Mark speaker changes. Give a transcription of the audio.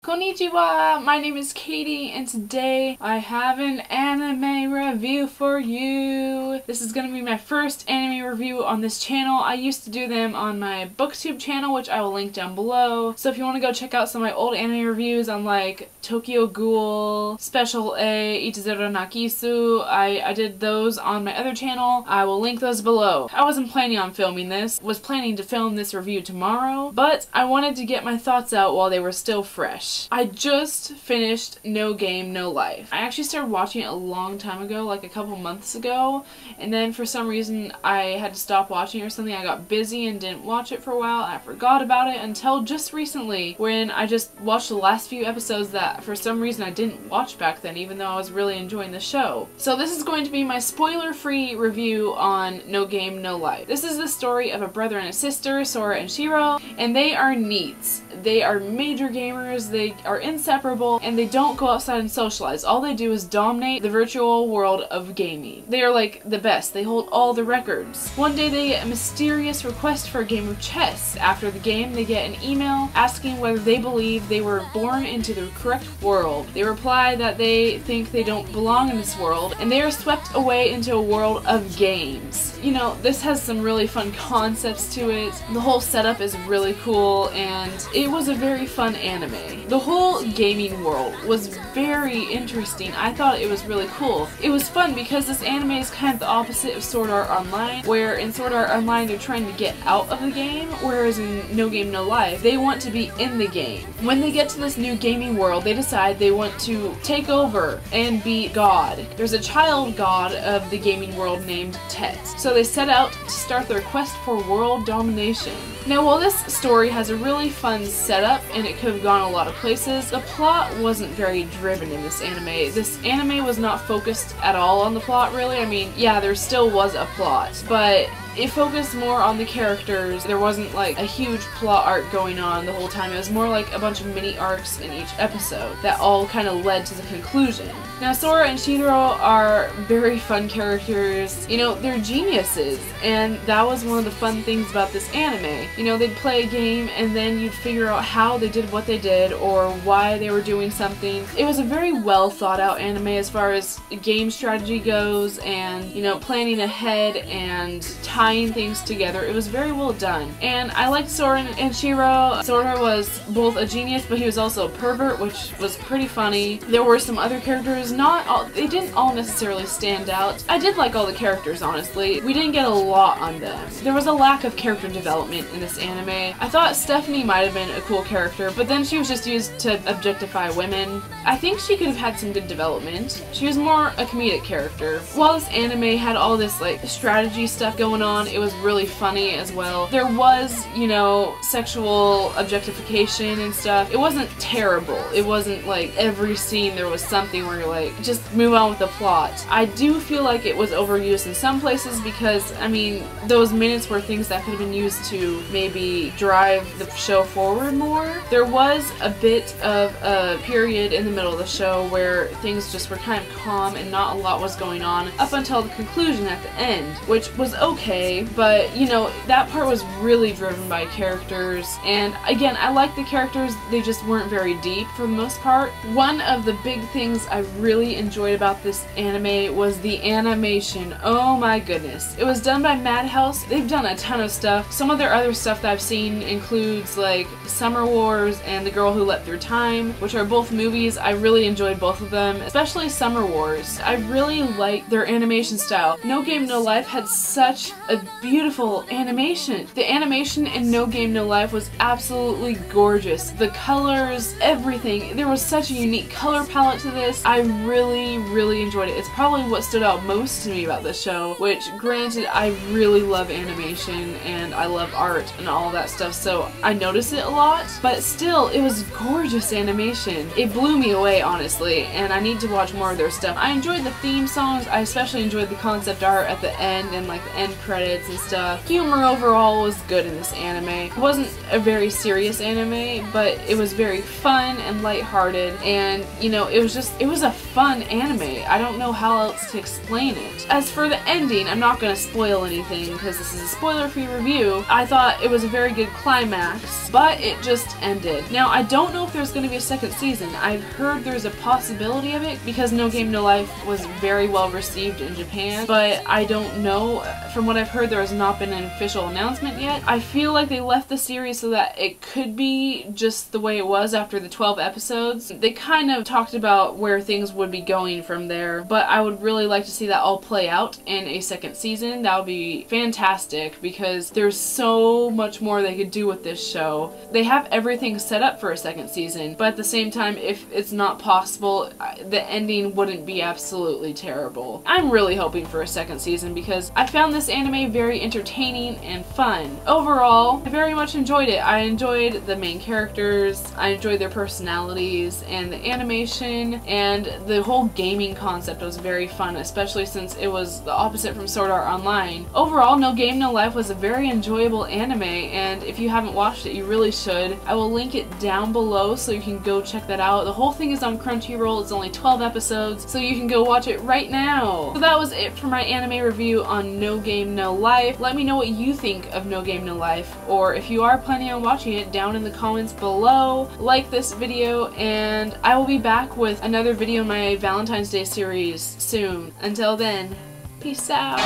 Speaker 1: Konnichiwa! My name is Katie and today I have an anime review for you. This is going to be my first anime review on this channel. I used to do them on my booktube channel, which I will link down below. So if you want to go check out some of my old anime reviews on like Tokyo Ghoul, Special A, Itazero Nakisu, I did those on my other channel. I will link those below. I wasn't planning on filming this, was planning to film this review tomorrow, but I wanted to get my thoughts out while they were still fresh. I just finished No Game, No Life. I actually started watching it a long time ago, like a couple months ago, and then for some reason I had to stop watching or something. I got busy and didn't watch it for a while. I forgot about it until just recently when I just watched the last few episodes that for some reason I didn't watch back then, even though I was really enjoying the show. So this is going to be my spoiler-free review on No Game, No Life. This is the story of a brother and a sister, Sora and Shiro, and they are neats. They are major gamers, they are inseparable, and they don't go outside and socialize. All they do is dominate the virtual world of gaming. They are like the best. They hold all the records. One day they get a mysterious request for a game of chess. After the game, they get an email asking whether they believe they were born into the correct world. They reply that they think they don't belong in this world, and they are swept away into a world of games. You know, this has some really fun concepts to it. The whole setup is really cool, and it was a very fun anime. The whole gaming world was very interesting. I thought it was really cool. It was fun because this anime is kind of the opposite of Sword Art Online, where in Sword Art Online they're trying to get out of the game, whereas in No Game, No Life they want to be in the game. When they get to this new gaming world, they decide they want to take over and be God. There's a child god of the gaming world named Tet. So they set out to start their quest for world domination. Now, while this story has a really fun setup and it could have gone a lot of places, the plot wasn't very driven in this anime. This anime was not focused at all on the plot, really. I mean, yeah, there still was a plot, but it focused more on the characters. There wasn't like a huge plot arc going on the whole time. It was more like a bunch of mini arcs in each episode that all kind of led to the conclusion. Now, Sora and Shiro are very fun characters. You know, they're geniuses, and that was one of the fun things about this anime. You know, they'd play a game and then you'd figure out how they did what they did or why they were doing something. It was a very well thought out anime as far as game strategy goes and, you know, planning ahead and tying things together. It was very well done. And I liked Sora and Shiro. Sora was both a genius, but he was also a pervert, which was pretty funny. There were some other characters, they didn't all necessarily stand out. I did like all the characters, honestly. We didn't get a lot on them. There was a lack of character development in this anime. I thought Stephanie might have been a cool character, but then she was just used to objectify women. I think she could have had some good development. She was more a comedic character. While this anime had all this like strategy stuff going on, it was really funny as well. There was, you know, sexual objectification and stuff. It wasn't terrible. It wasn't like every scene there was something where you're like, just move on with the plot. I do feel like it was overused in some places because, I mean, those minutes were things that could have been used to maybe drive the show forward more. There was a bit of a period in the middle of the show where things just were kind of calm and not a lot was going on up until the conclusion at the end, which was okay, but, you know, that part was really driven by characters, and again, I like the characters, they just weren't very deep for the most part. One of the big things I really enjoyed about this anime was the animation. Oh my goodness. It was done by Madhouse. They've done a ton of stuff. Some of their other stuff that I've seen includes like Summer Wars and The Girl Who Leapt Through Time, which are both movies. I really enjoyed both of them, especially Summer Wars. I really like their animation style. No Game, No Life had such a beautiful animation. The animation in No Game, No Life was absolutely gorgeous. The colors, everything. There was such a unique color palette to this. I really enjoyed it. It's probably what stood out most to me about this show, which granted, I really love animation and I love art and all that stuff, so I notice it a lot, but still, it was gorgeous animation. It blew me away, honestly, and I need to watch more of their stuff. I enjoyed the theme songs. I especially enjoyed the concept art at the end and like the end credits credits and stuff. Humor overall was good in this anime. It wasn't a very serious anime, but it was very fun and lighthearted, and you know, it was a fun anime. I don't know how else to explain it. As for the ending, I'm not going to spoil anything because this is a spoiler-free review. I thought it was a very good climax, but it just ended. Now, I don't know if there's going to be a second season. I've heard there's a possibility of it because No Game No Life was very well received in Japan, but I don't know. From what I've heard, there has not been an official announcement yet. I feel like they left the series so that it could be just the way it was after the 12 episodes. They kind of talked about where things would be going from there, but I would really like to see that all play out in a second season. That would be fantastic because there's so much more they could do with this show. They have everything set up for a second season, but at the same time, if it's not possible, the ending wouldn't be absolutely terrible. I'm really hoping for a second season because I found this anime very entertaining and fun. Overall, I very much enjoyed it. I enjoyed the main characters, I enjoyed their personalities, and the animation, and the whole gaming concept was very fun, especially since it was the opposite from Sword Art Online. Overall, No Game No Life was a very enjoyable anime, and if you haven't watched it, you really should. I will link it down below so you can go check that out. The whole thing is on Crunchyroll. It's only 12 episodes, so you can go watch it right now. So that was it for my anime review on No Game No Life. Let me know what you think of No Game No Life, or if you are planning on watching it, down in the comments below. Like this video, and I will be back with another video in my Valentine's Day series soon. Until then, peace out.